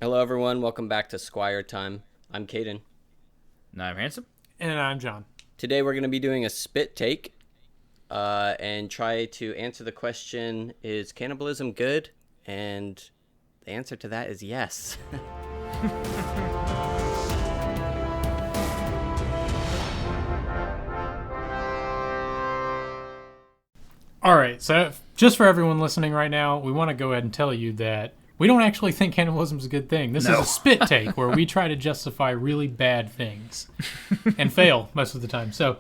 Hello, everyone. Welcome back to Squire Time. I'm Caden. And I'm Handsome. And I'm John. Today, we're going to be doing a spit take and try to answer the question, is cannibalism good? And the answer to that is yes. All right, so just for everyone listening right now, we want to go ahead and tell you that we don't actually think cannibalism is a good thing. This is a spit take where we try to justify really bad things and fail most of the time. So,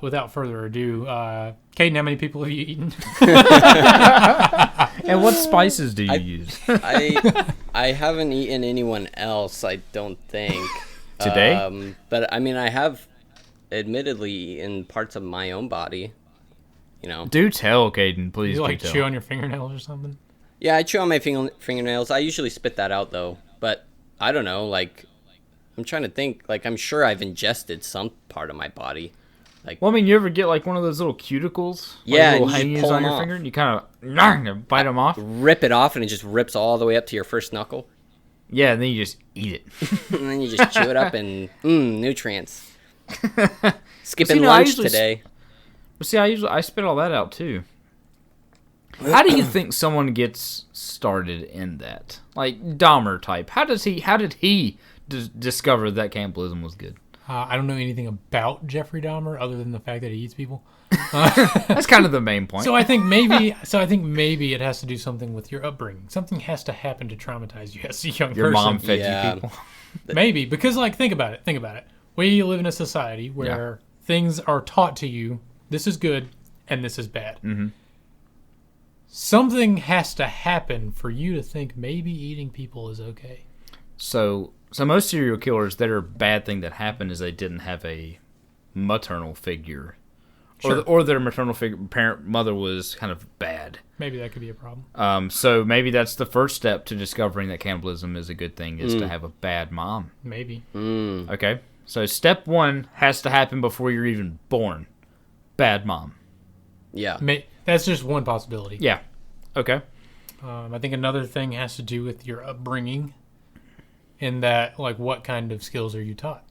without further ado, Caden, how many people have you eaten? And what spices do you use? I haven't eaten anyone else, I don't think. Today? But, I mean, I have admittedly eaten parts of my own body. You know. Do tell, Caden, please. You like do tell. chew on your fingernails or something? Yeah, I chew on my fingernails. I usually spit that out, though. But I don't know, like, I'm trying to think. Like, I'm sure I've ingested some part of my body. Like, Well, I mean, you ever get like one of those little cuticles? Yeah, like little and you hangies pull on them your off. finger, and you kind of bite them off. rip it off, and it just rips all the way up to your first knuckle. Yeah, and then you just eat it. And then you just chew it up, and, nutrients. Skipping I lunch usually today. But see, I spit all that out too. How do you think someone gets started in that? Like Dahmer type. How did he discover that cannibalism was good? I don't know anything about Jeffrey Dahmer other than the fact that he eats people. That's kind of the main point. So I think maybe it has to do something with your upbringing. Something has to happen to traumatize you as a young Your person. mom fed Yeah. you people. Maybe, because, like, think about it. We live in a society where things are taught to you. This is good, and this is bad. Mm-hmm. Something has to happen for you to think maybe eating people is okay. So most serial killers, their bad thing that happened is they didn't have a maternal figure, Sure. or their maternal mother was kind of bad. Maybe that could be a problem. So maybe that's the first step to discovering that cannibalism is a good thing, is to have a bad mom. Maybe. Okay, so step one has to happen before you're even born. Bad mom. Yeah. That's just one possibility. Yeah. Okay. I think another thing has to do with your upbringing, in that, like, what kind of skills are you taught?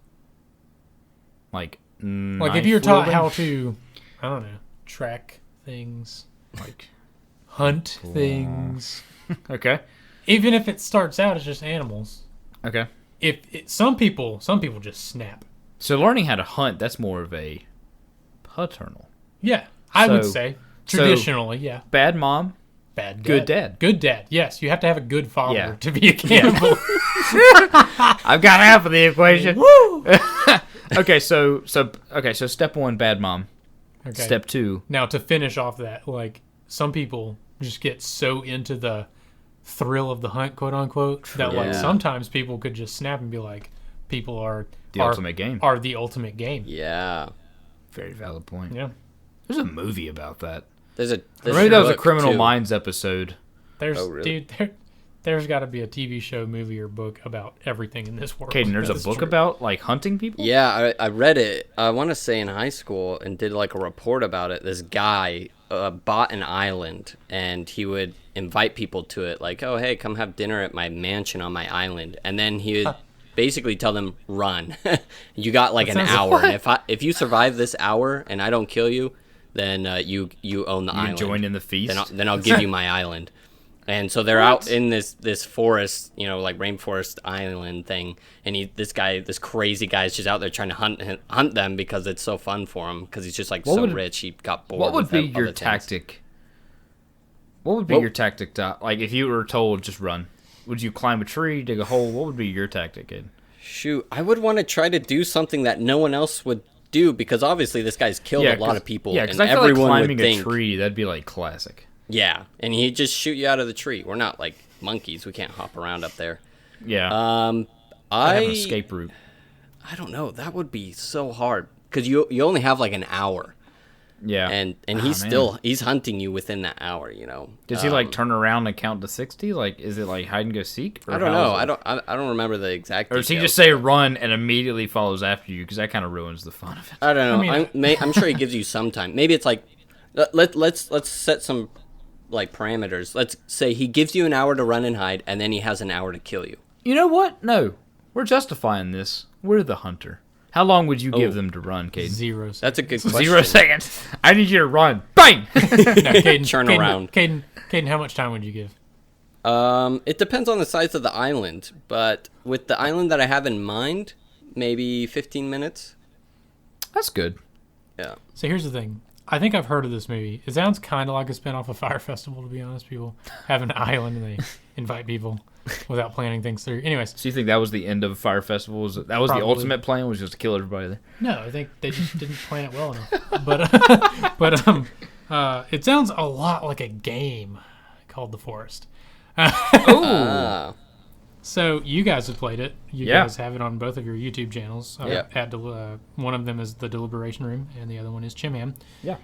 Like If you're taught how to, I don't know, track things, like hunt things, okay. even if it starts out as just animals. Okay. Some people just snap. So learning how to hunt, that's more of a paternal. Yeah, I would So- say traditionally, yeah. Bad mom, Bad dad. good dad. Good dad. Yes, you have to have a good father Yeah. to be a cannibal. I've got half of the equation. Woo! Okay, so step one, bad mom. Okay. Step two, Now, to finish off that, like, some people just get so into the thrill of the hunt, quote unquote, that like Yeah. sometimes people could just snap and be like, people are the ultimate game. Are the ultimate game. Yeah. Very valid point. Yeah. There's a movie about that. There's Or maybe a that was a book, Criminal too. Minds episode. There's Oh, really? there's got to be a TV show, movie, or book about everything in this world. Caden, there's a That's book true. about like hunting people. Yeah, I read it, I want to say in high school, and did like a report about it. This guy bought an island, and he would invite people to it, like, oh, hey, come have dinner at my mansion on my island. And then he would basically tell them, run. You got like That an sounds- hour. And if you survive this hour and I don't kill you, then you own the You island. join in the feast. Then I'll give you my island. And so they're out in this forest, like rainforest island thing, and this crazy guy is just out there trying to hunt them because it's so fun for him, because he's just like rich, he got bored. What would with be other your things. tactic? What would be your tactic to, like, if you were told just run? Would you climb a tree, dig a hole? What would be your tactic, kid? Shoot, I would want to try to do something that no one else would do, because obviously this guy's killed a lot of people, Yeah, and because I feel like everyone climbing would think, a tree, that'd be like classic. yeah, and he'd just shoot you out of the tree. We're not like monkeys; we can't hop around up there. Yeah. I have an escape route. I don't know. That would be so hard, because you only have like an hour. Yeah. And man. he's hunting you within that hour, Does he like turn around and count to 60? Like, is it like hide and go seek? Or I don't how know. is it? I don't remember the exact Or does he details. just say run and immediately follows after you? Because that kind of ruins the fun of it. I don't know. I mean- I'm sure he gives you some time. Maybe it's like let's set some like parameters. Let's say he gives you an hour to run and hide, and then he has an hour to kill you. You know what? No. We're justifying this. We're the hunter. How long would you give them to run, Caden? 0 seconds. That's a good question. 0 seconds. I need you to run. Bang! No, Caden, Turn around. Caden, how much time would you give? It depends on the size of the island, but with the island that I have in mind, maybe 15 minutes. That's good. Yeah. So here's the thing. I think I've heard of this movie. It sounds kind of like a spinoff of Fire Festival, to be honest. People have an island and they invite people without planning things through. Anyways. So you think that was the end of Fire Festival? That was Probably. the ultimate plan, was just to kill everybody there? No, I think they just didn't plan it well enough. But it sounds a lot like a game called The Forest. Oh! So you guys have played it. You guys have it on both of your YouTube channels. One of them is The Deliberation Room, and the other one is Chimham. Yeah.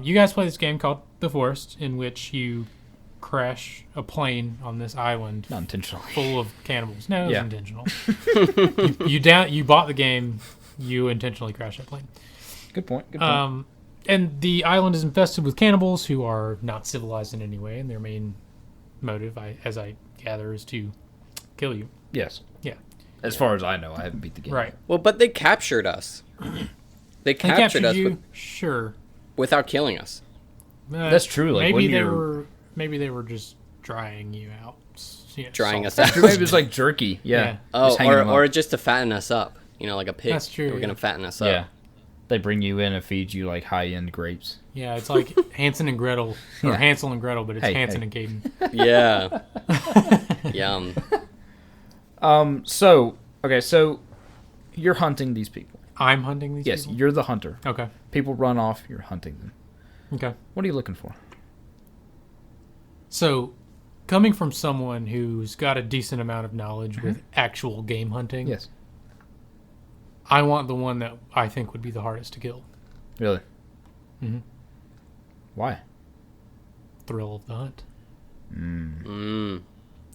You guys play this game called The Forest, in which you crash a plane on this island. Not intentionally. Full of cannibals. No, it was intentional. You bought the game. You intentionally crashed that plane. Good point. Good point. And the island is infested with cannibals who are not civilized in any way, and their main motive, as I gather, is to kill you. Yes. Yeah. As far as I know, I haven't beat the game. Right. Well, but they captured us. They captured us you? Sure. without killing us. That's true. Like, maybe they were just drying you out. Drying salt. us out. Maybe it's like jerky. Yeah. Oh, or just to fatten us up. You know, like a pig. That's true. They were going to fatten us up. Yeah. They bring you in and feed you like high-end grapes. Yeah, it's like Hansel and Gretel, or Hansel and Gretel, but it's Hansen and Caden. Yeah. Yum. So you're hunting these people. I'm hunting these people? Yes, you're the hunter. Okay. People run off, you're hunting them. Okay. What are you looking for? So, coming from someone who's got a decent amount of knowledge with actual game hunting, Yes. I want the one that I think would be the hardest to kill. Really? Mm-hmm. Why? Thrill of the hunt. Mm.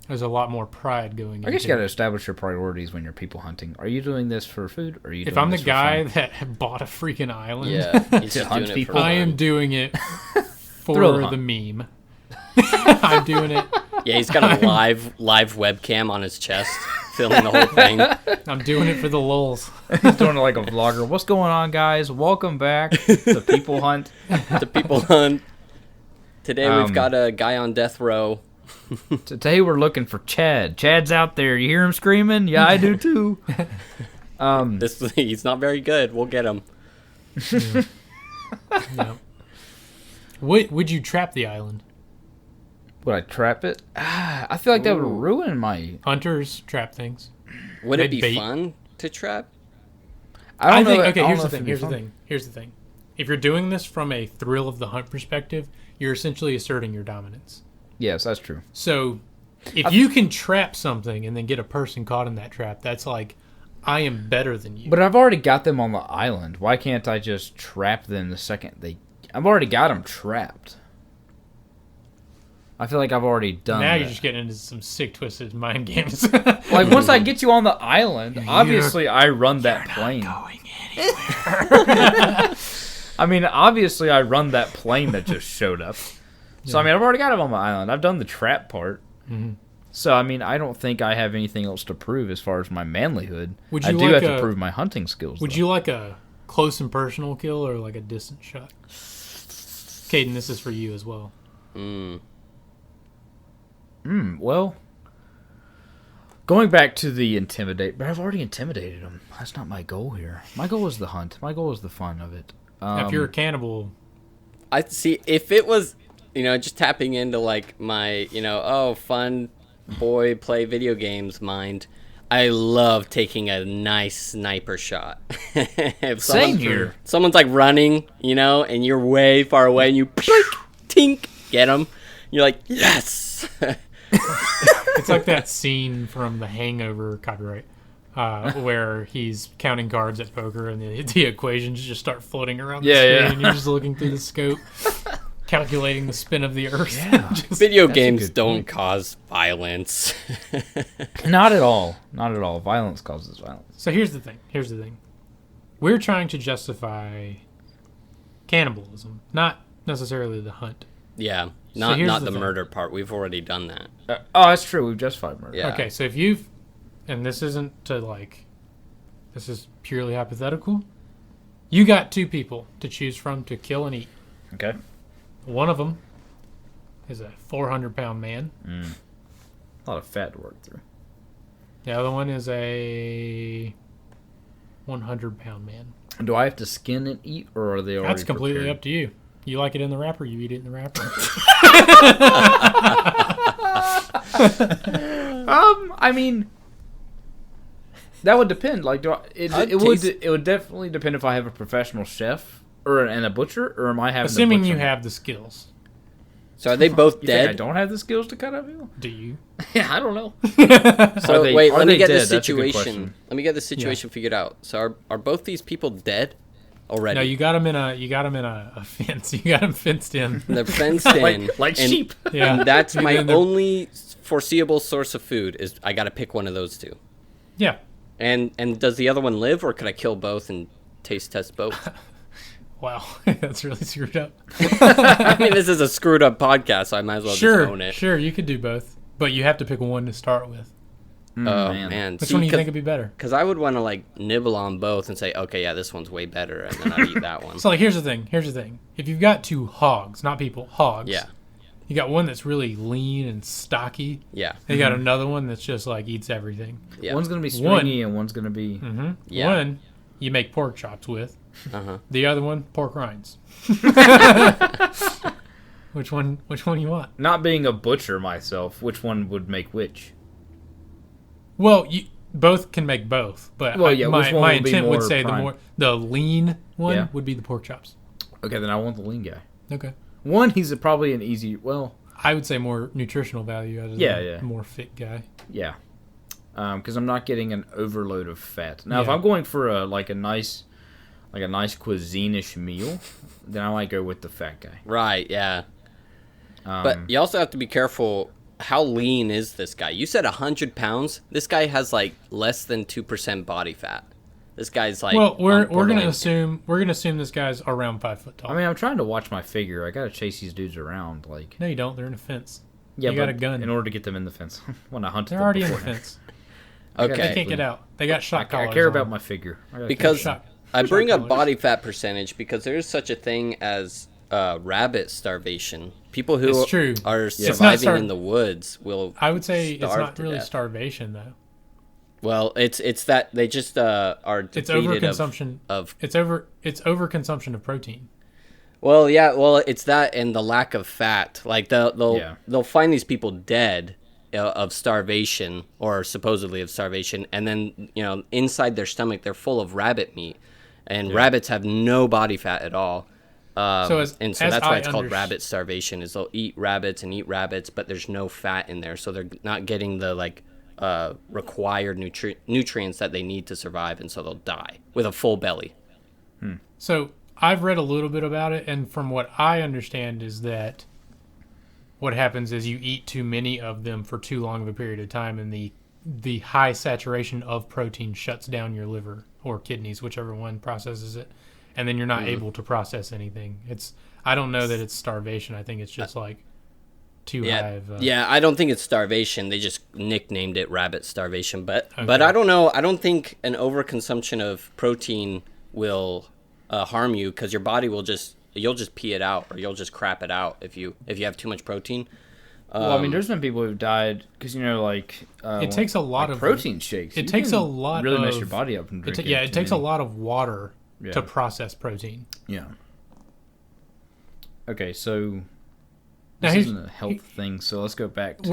There's a lot more pride going into it. I guess you got to establish your priorities when you're people hunting. Are you doing this for food, or are you? If doing I'm the this for guy fun? that bought a freaking island, He's To just hunt doing it people? for I am fun. doing it for Thrill the meme. I'm doing it. Yeah, he's got a live webcam on his chest, filming the whole thing. I'm doing it for the lulz. He's doing it like a vlogger. What's going on, guys? Welcome back to People Hunt. The people hunt. Today we've got a guy on death row. Today we're looking for Chad. Chad's out there. You hear him screaming? Yeah, I do too. He's not very good. We'll get him. No. Would you trap the island? Would I trap it? I feel like that would ruin my... Hunters trap things. Would it They be bait. fun to trap? I don't know. Okay, I don't here's know the if thing. it'd be Here's the fun. thing. Here's the thing. If you're doing this from a thrill of the hunt perspective, you're essentially asserting your dominance. Yes, that's true. So, if you can trap something and then get a person caught in that trap, that's like, I am better than you. But I've already got them on the island. Why can't I just trap them the second they... I've already got them trapped. I feel like I've already done now that. you're just getting into some sick, twisted mind games. Like, once I get you on the island, obviously I run that plane. Going anywhere. I mean, obviously I run that plane that just showed up. So, I mean, I've already got him on my island. I've done the trap part. Mm-hmm. So, I mean, I don't think I have anything else to prove as far as my manlyhood. Would I you do like have to prove my hunting skills, Would though. you like a close and personal kill or like a distant shot? Caden, this is for you as well. Well, going back to the intimidate, but I've already intimidated him. That's not my goal here. My goal is the hunt. My goal is the fun of it. Now, if you're a cannibal, I see. If it was, just tapping into like my, fun boy play video games mind. I love taking a nice sniper shot. If Same here. Someone's like running, and you're way far away, and you tink, get them. You're like, yes. it's like that scene from The Hangover, copyright, where he's counting cards at poker and the equations just start floating around the screen and you're just looking through the scope, calculating the spin of the earth. Yeah. Video games don't cause violence. Not at all. Not at all. Violence causes violence. So here's the thing. We're trying to justify cannibalism, not necessarily the hunt. Yeah, So here's not the the thing. murder part. We've already done that. Oh, that's true. We've justified murder. Yeah. Okay, so if you've, and this isn't to like, this is purely hypothetical. You got 2 people to choose from to kill and eat. Okay. One of them is a 400-pound man. A lot of fat to work through. The other one is a 100-pound man. Do I have to skin and eat, or are they already That's completely prepared? up to you. You like it in the wrapper, you eat it in the wrapper. I mean, that would depend. Like, I'd it would definitely depend if I have a professional chef and a butcher, or am I having Assuming the you butcher? have the skills. So are they both You think I dead? don't have the skills to cut up veal? Do you? Yeah, I don't know. So Are they- wait, are let me they get dead? this That's a good situation. question. Let me get this situation figured out. So are both these people dead already? No, you got them in a fence. You got them fenced in. They're fenced in, like and- sheep. Yeah. And that's my And they're- only foreseeable source of food. Is I got to pick one of those 2. Yeah. And does the other one live, or could I kill both and taste test both? Wow, that's really screwed up. I mean, this is a screwed up podcast, so I might as well just own it. Sure, you could do both, but you have to pick one to start with. Oh man, Which one do you think would be better? Because I would want to like nibble on both and say, okay, yeah, this one's way better, and then I'd eat that one. So, like, here's the thing. If you've got 2 hogs, not people, hogs. Yeah, You got one that's really lean and stocky. yeah, And you got another one that's just like eats everything. yeah. One's gonna be stringy and one's gonna be. Yeah. One you make pork chops with. Uh-huh. The other one, pork rinds. Which one you want? Not being a butcher myself, which one would make which? Well, you both can make both, but Well, yeah, which one my would be intent would more say prime? the lean one Yeah. would be the pork chops. Okay, then I want the lean guy. Okay. One, he's probably an easy. Well, I would say more nutritional value out of the more fit guy. yeah, because I'm not getting an overload of fat. Now, if Yeah. I'm going for a nice cuisine-ish meal, then I might go with the fat guy. Right, yeah. But you also have to be careful. How lean is this guy? You said 100 pounds. This guy has like less than 2% body fat. This guy's like. Well, we're gonna borderline- assume this guy's around 5 foot tall. I mean, I'm trying to watch my figure. I gotta chase these dudes around. Like, no, you don't. They're in a fence. yeah, you got but a gun. in order to get them in the fence. When I hunt They're them already in the beforehand. fence. They Okay, can't get out. They got shot I collars. care on about them. my figure. I gotta because Shot- I bring shot up collars. body fat percentage because there is such a thing as rabbit starvation. People who It's true. are It's not surviving in the woods will. I would say it's starve not to really death. starvation though. Well, it's that they just are It's depleted overconsumption. of. It's overconsumption of protein. Well, yeah, well, it's that and the lack of fat. Like Yeah. they'll find these people dead of starvation or supposedly of starvation, and then inside their stomach they're full of rabbit meat, and rabbits have no body fat at all. So So as that's why I it's called underst- rabbit starvation. Is they'll eat rabbits, but there's no fat in there, so they're not getting the required nutrients that they need to survive, and so they'll die with a full belly. So I've read a little bit about it, and from what I understand is that what happens is you eat too many of them for too long of a period of time, and the high saturation of protein shuts down your liver or kidneys, whichever one processes it, and then you're not able to process anything. I don't know that it's starvation. I think it's just like too high of Yeah, I don't think it's starvation. They just nicknamed it rabbit starvation. But Okay. I don't know. I don't think an overconsumption of protein will harm you because your body you'll just pee it out or you'll just crap it out if you have too much protein. Well, I mean, there's been people who've died because it takes a lot of protein shakes. It You takes can a lot really of mess your body up from drinking. it takes a lot of water Yeah. to process protein. Yeah. Okay, so Now this here's- isn't a health thing, so let's go back to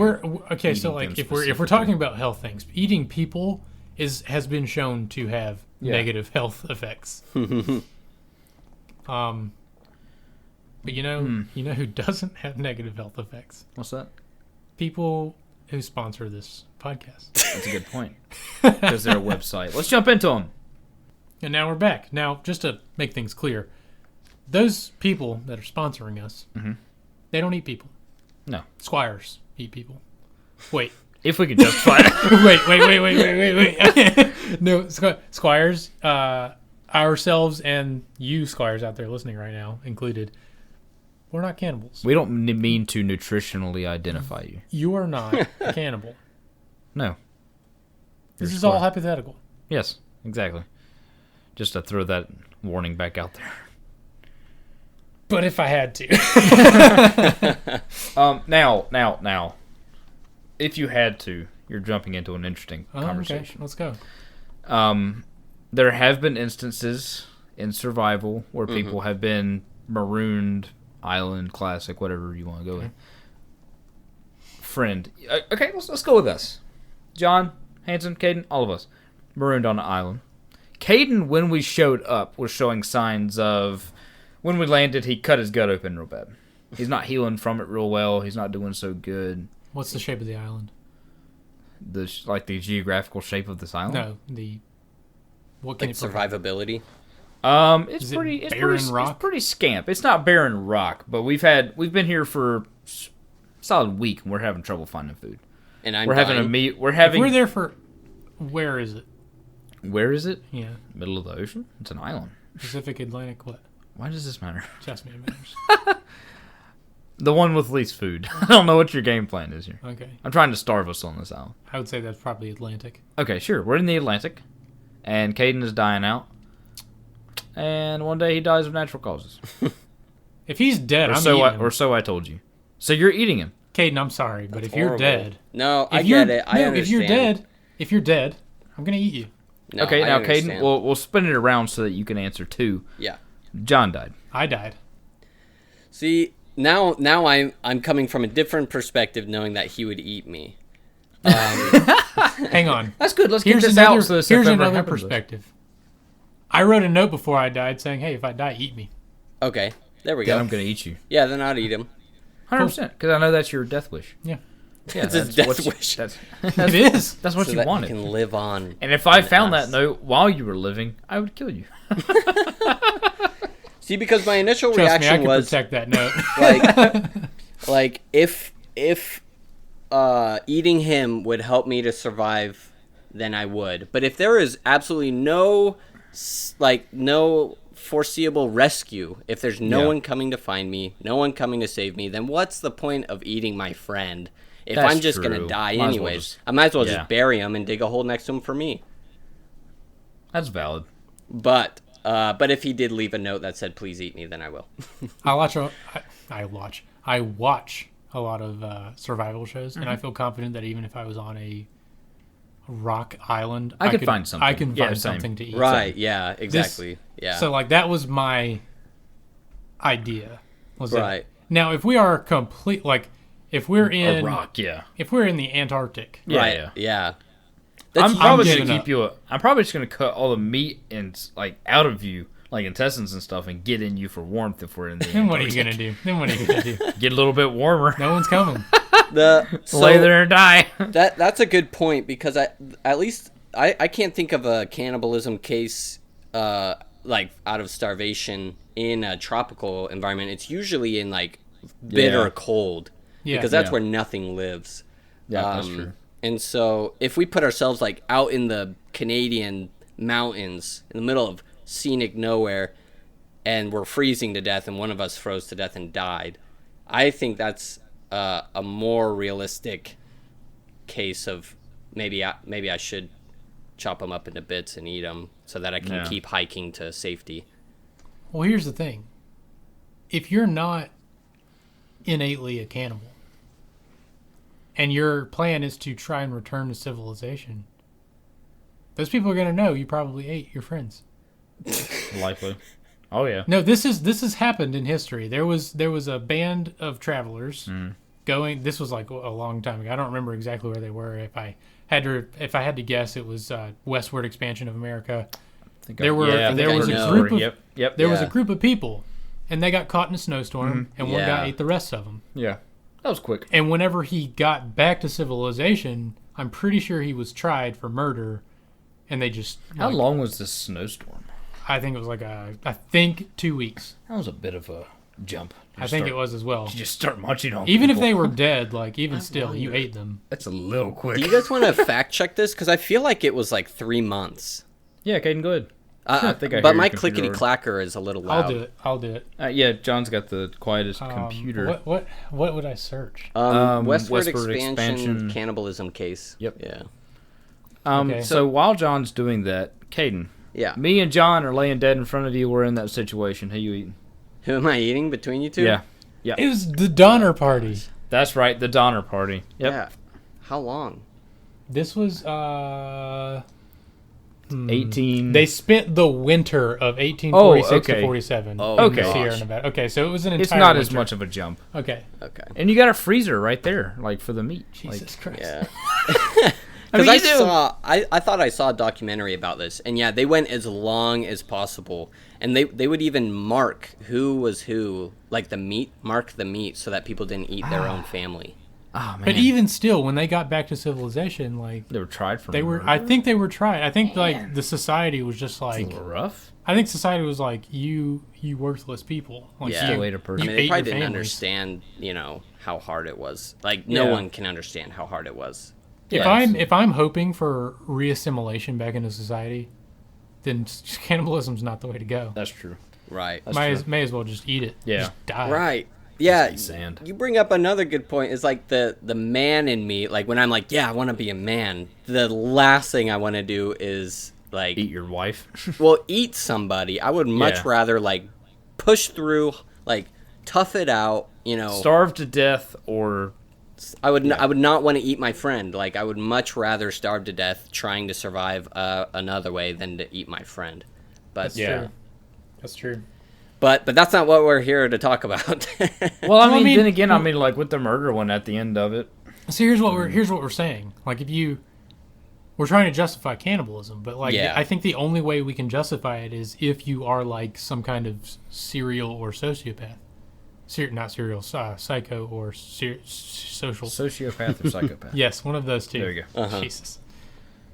Okay, so eating like them if we're specifically. talking about health things, eating people has been shown to have Yeah. negative health effects. But you know who doesn't have negative health effects? What's that? People who sponsor this podcast. That's a good point. Because they're a website. Let's jump into them. And now we're back. Now, just to make things clear, those people that are sponsoring us, they don't eat people. No. Squires eat people. Wait. If we could justify it. wait. No, Squires, ourselves and you Squires out there listening right now included, We're not cannibals. We don't mean to nutritionally identify you. You are not a cannibal. No. This You're is all Squire. hypothetical. Yes, exactly. Just to throw that warning back out there. But if I had to. Now. If you had to, you're jumping into an interesting conversation. Okay, let's go. There have been instances in survival where people have been marooned, island, classic, whatever you want to go with. Friend. Okay, let's go with us. John, Hanson, Caden, all of us. Marooned on an island. Caden, when we showed up, was showing signs of... When we landed, he cut his gut open real bad. He's not healing from it real well. He's not doing so good. What's the shape of the island? The geographical shape of this island? No, what can Like it provide? survivability. It's Is it pretty barren rock? It's pretty scamp. It's not barren rock, but we've been here for a solid week and we're having trouble finding food. And I'm We're having a dying. meet. If we're there for... Where is it? Where is it? Yeah. Middle of the ocean? It's an island. Pacific, Atlantic, what? Why does this matter? Just me, it matters. The one with least food. I don't know what your game plan is here. Okay. I'm trying to starve us on this island. I would say that's probably Atlantic. Okay, sure. We're in the Atlantic, and Caden is dying out. And one day he dies of natural causes. If he's dead, Or I'm so eating I, him. or so I told you. So you're eating him. Caden, I'm sorry, but if you're Horrible. dead... No, I If you're, get it. I no, understand. if you're dead, I'm going to eat you. No, Okay, I now understand. Caden, we'll spin it around so that you can answer too. Yeah. John died. I died. See, now I'm coming from a different perspective, knowing that he would eat me. Hang on. That's good. Let's Here's get this another, out. So this here's if ever another happens to us. perspective. I wrote a note before I died saying, hey, if I die, eat me. Okay, there we Then go. I'm gonna eat you. Yeah, then I'd eat him. 100%. Because I know that's your death wish. Yeah. Yeah, It's his that's what death you- wish. That's, It is. that's what So you that wanted. he can live on. And if I in found us. that note while you were living, I would kill you. See, because my initial Trust me, I reaction can was protect that note. like if eating him would help me to survive, then I would. But if there is absolutely no foreseeable rescue, if there's no Yeah. one coming to find me, no one coming to save me, then what's the point of eating my friend? If That's I'm just gonna true. die Might as well anyways, just- I might as well yeah. just bury him and dig a hole next to him for me. That's valid. But if he did leave a note that said "Please eat me," then I will. I watch a lot of survival shows, and I feel confident that even if I was on a rock island, I could find something. I can Yeah, find same. something to eat. Right? Yeah. Exactly. Yeah. So like that was my idea. Was that- Right. now if we are complete if we're in A rock, yeah. if we're in the Antarctic, Yeah, right. yeah. Yeah. I'm probably giving gonna up. keep you. I'm probably just gonna cut all the meat and out of you, like intestines and stuff, and get in you for warmth if we're in the. then what are you Antarctic. gonna do? Then what are you gonna do? Get a little bit warmer. No one's coming. Lay there and die. That's a good point because I can't think of a cannibalism case like out of starvation in a tropical environment. It's usually in like bitter Yeah. cold Yeah. because that's Yeah. where nothing lives. Yeah, that's true. And so if we put ourselves like out in the Canadian mountains in the middle of scenic nowhere and we're freezing to death and one of us froze to death and died, I think that's a more realistic case of maybe I should chop them up into bits and eat them so that I can Yeah. keep hiking to safety. Well, here's the thing. If you're not innately a cannibal and your plan is to try and return to civilization, those people are going to know you probably ate your friends. Likely. Oh yeah. No, this has happened in history. There was a band of travelers going. This was like a long time ago. I don't remember exactly where they were. If I had to guess, it was westward expansion of America. There was I a know. group of Yep. there was a Yeah. group of people, and they got caught in a snowstorm, and one guy Yeah. ate the rest of them. Yeah. That was quick. And whenever he got back to civilization, I'm pretty sure he was tried for murder, and they just How long was this snowstorm? I think it was like I think 2 weeks. That was a bit of a jump. I think it was as well. You just start munching on. Even if people. they were dead, like even still, you ate them. That's a little quick. Do you guys want to fact check this? Because I feel like it was like 3 months. Yeah, Caden, go ahead. I think I but hear my your computer clickety clacker is a little loud. I'll do it. Yeah, John's got the quietest computer. What would I search? Westward Westward expansion cannibalism case. Yep. Yeah. Okay. So while John's doing that, Caden, Yeah. me and John are laying dead in front of you. We're in that situation. Who you eating? Who am I eating between you two? Yeah. It was the Donner Party. That's right, the Donner Party. Yep. Yeah. How long? This was 18. They spent the winter of 1846 okay. to 47. Oh, in okay. the Sierra gosh. Nevada. Okay, so it was an entire It's not as winter. much of a jump. Okay. Okay. And you got a freezer right there, like for the meat. Jesus Christ. Yeah. I Because mean, you do. I thought I saw a documentary about this, and yeah, they went as long as possible, and they would even mark who was who, like mark the meat, so that people didn't eat their own family. Oh man. But even still, when they got back to civilization, like they were tried for they were, murder. I think they were tried. I think like the society was just a like, little rough. I think society was like, you worthless people. Like, Yeah. Still ate a person. I You mean, they ate probably your didn't families. understand, how hard it was. Like no Yeah. one can understand how hard it was. If I'm hoping for reassimilation back into society, then cannibalism's not the way to go. That's true. Right. That's May true. may as well just eat it. Yeah. Just die. Right. Yeah, Eat sand. you bring up another good point. Is like the man in me. Like when I'm like, yeah, I want to be a man. The last thing I want to do is like, Eat your wife. well, eat somebody. I would much Yeah. rather like push through, like tough it out. Starve to death or I would not want to eat my friend. Like I would much rather starve to death trying to survive another way than to eat my friend. But That's Yeah. true. That's true. But that's not what we're here to talk about. well, I mean, mean- then again, like with the murder one at the end of it. So here's what we're saying. Like we're trying to justify cannibalism, but like Yeah. I think the only way we can justify it is if you are like some kind of serial or sociopath. Not serial, psycho or social. Sociopath or psychopath. Yes, one of those two. There you go. Uh-huh. Jesus.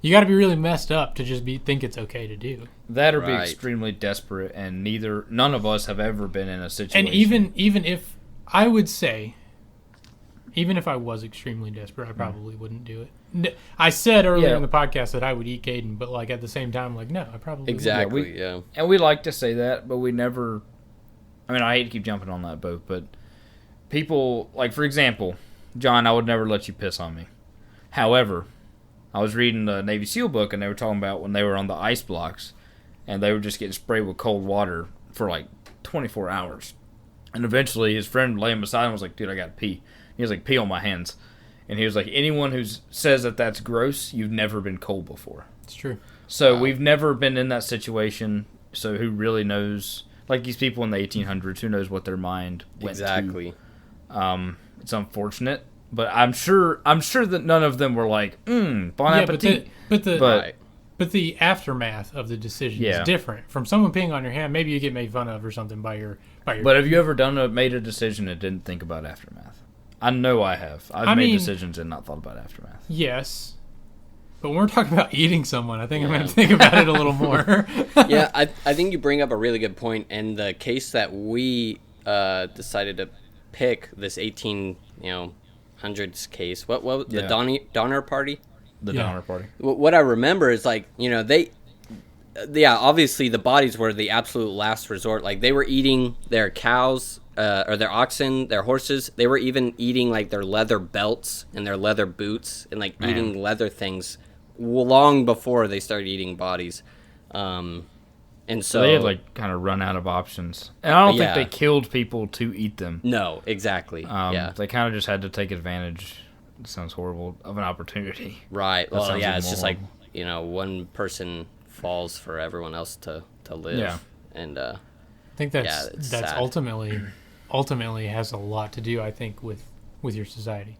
You got to be really messed up to just think it's okay to do. That or be Right. extremely desperate, and none of us have ever been in a situation. And even if I would say, even if I was extremely desperate, I probably wouldn't do it. I said earlier Yeah. in the podcast that I would eat Caden, but like at the same time, like no, I probably Exactly. Yeah. And we like to say that, but we never. I mean, I hate to keep jumping on that boat, but people, like, for example, John, I would never let you piss on me. However, I was reading the Navy SEAL book, and they were talking about when they were on the ice blocks, and they were just getting sprayed with cold water for like 24 hours. And eventually, his friend laying beside him was like, dude, I got to pee. He was like, pee on my hands. And he was like, anyone who says that that's gross, you've never been cold before. It's true. So we've never been in that situation. So who really knows? Like these people in the 1800s, who knows what their mind went Exactly. to? It's unfortunate, but I'm sure that none of them were like, bon appetit. But Right. the aftermath of the decision Yeah. is different from someone peeing on your hand. Maybe you get made fun of or something by your. But have you ever made a decision and didn't think about aftermath? I know I have. I've made decisions and not thought about aftermath. Yes. But when we're talking about eating someone, I think I'm going to think about it a little more. Yeah, I think you bring up a really good point. And the case that we decided to pick, this 1800s case, what the Donner Party? The Yeah. Donner Party. What I remember is like, obviously the bodies were the absolute last resort. Like they were eating their cows or their oxen, their horses. They were even eating like their leather belts and their leather boots and like eating leather things long before they started eating bodies. And so They had like kind of run out of options, and I don't Yeah. think they killed people to eat them. no, exactly. Yeah, They kind of just had to take advantage. It sounds horrible, of an opportunity. right. that Well, sounds yeah, even it's more just like, one person falls for everyone else to live. Yeah. And I think that's Yeah, it's that's sad. ultimately has a lot to do, I think, with your society.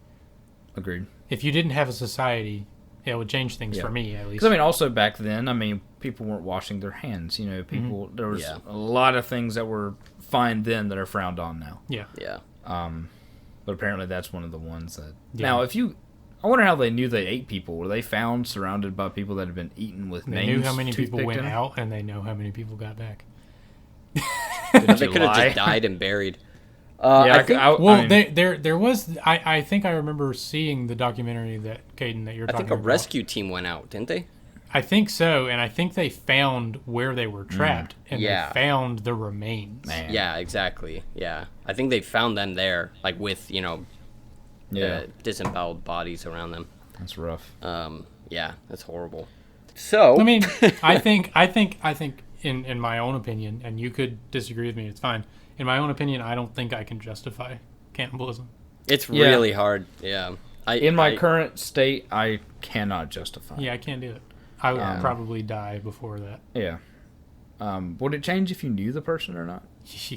Agreed. If you didn't have a society, it would change things Yeah. for me at least. Because I mean, also back then, people weren't washing their hands. People there was Yeah. a lot of things that were fine then that are frowned on now. Yeah. yeah. But apparently, that's one of the ones that. Yeah. Now, I wonder how they knew they ate people. Were they found surrounded by people that had been eaten with They names? knew how many people toothpicked went in them? out, and they know how many people got back. Did They you could have lie? just died and buried. Yeah, I think, Well, there was. I think I remember seeing the documentary that Caden that you're I talking think a about. rescue team went out, didn't they? I think so, and I think they found where they were trapped, and Yeah. they found the remains. Man. Yeah, exactly. Yeah. I think they found them there, like with, disemboweled bodies around them. That's rough. Yeah, that's horrible. So, I mean, I think, in my own opinion, and you could disagree with me, it's fine. In my own opinion, I don't think I can justify cannibalism. it's Yeah. really hard. Yeah. In my current state, I cannot justify. Yeah, I can't do it. I would probably die before that. Yeah. Would it change if you knew the person or not?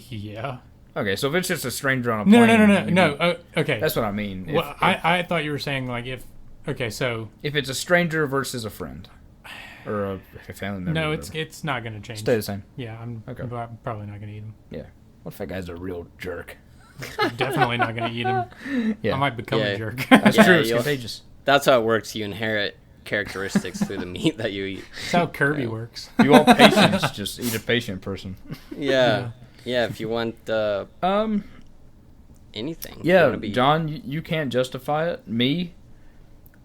Yeah. Okay, so if it's just a stranger on a plane... No. Okay. That's what I mean. Well, I thought you were saying, like, if... Okay, so... If it's a stranger versus a friend. Or a family member. No, or it's not going to change. stay the same. Yeah, I'm probably not going to eat him. Yeah. What if that guy's a real jerk? Definitely not going to eat him. Yeah. I might become Yeah. a jerk. That's Yeah, true. It's you'll- contagious. That's how it works. You inherit characteristics through the meat that you eat. That's how Kirby works. If you want patience, just eat a patient person. Yeah. Yeah, if you want anything. You Yeah, wanna be- John, you can't justify it. Me,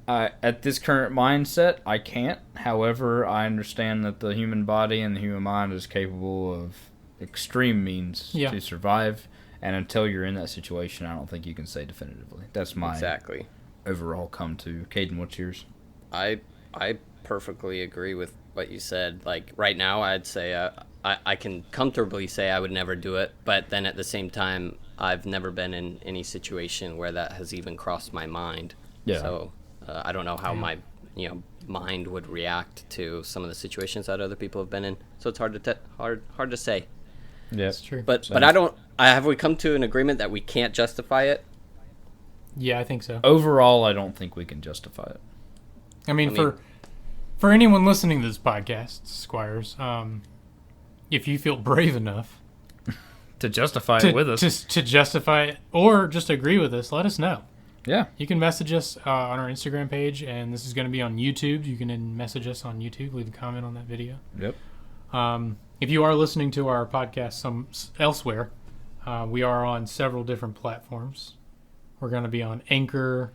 at this current mindset, I can't. However, I understand that the human body and the human mind is capable of extreme means Yeah. to survive. And until you're in that situation, I don't think you can say definitively. That's my Exactly. overall come to. Caden, what's yours? I perfectly agree with what you said. Like right now, I'd say I can comfortably say I would never do it, but then at the same time, I've never been in any situation where that has even crossed my mind. Yeah. So I don't know how my mind would react to some of the situations that other people have been in. So it's hard to say. Yeah, That's true. But Same. I don't. Have we come to an agreement that we can't justify it? Yeah, I think so. Overall, I don't think we can justify it. I mean, for anyone listening to this podcast, Squires, if you feel brave enough To justify it with us. to justify it or just agree with us, let us know. Yeah. You can message us on our Instagram page, and this is going to be on YouTube. You can message us on YouTube, leave a comment on that video. Yep. If you are listening to our podcast elsewhere, we are on several different platforms. We're going to be on Anchor,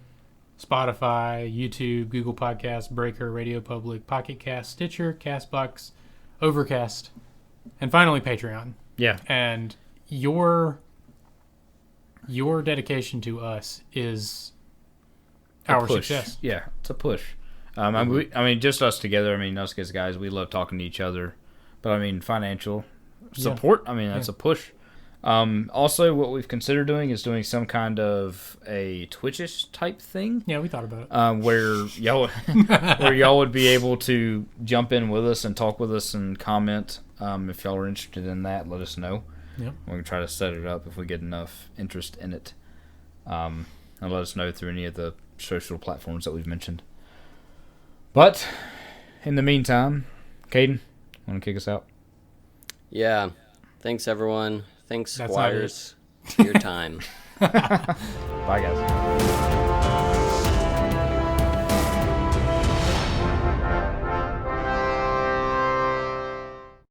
Spotify, YouTube, Google Podcasts, Breaker, Radio Public, Pocket Cast, Stitcher, Castbox, Overcast, and finally Patreon. Yeah. And your dedication to us is our push. success. Yeah, it's a push. I mean, just us together. I mean, us as guys, we love talking to each other. But I mean, financial support. I mean, that's a push. Also, what we've considered doing is doing some kind of a Twitch-ish type thing. Yeah, we thought about it. Where y'all would be able to jump in with us and talk with us and comment. If y'all are interested in that, let us know. Yep. We can try to set it up if we get enough interest in it. And let us know through any of the social platforms that we've mentioned. But in the meantime, Caden, want to kick us out? Yeah. Thanks, everyone. Thanks, That's not Squires, for your time. Bye, guys.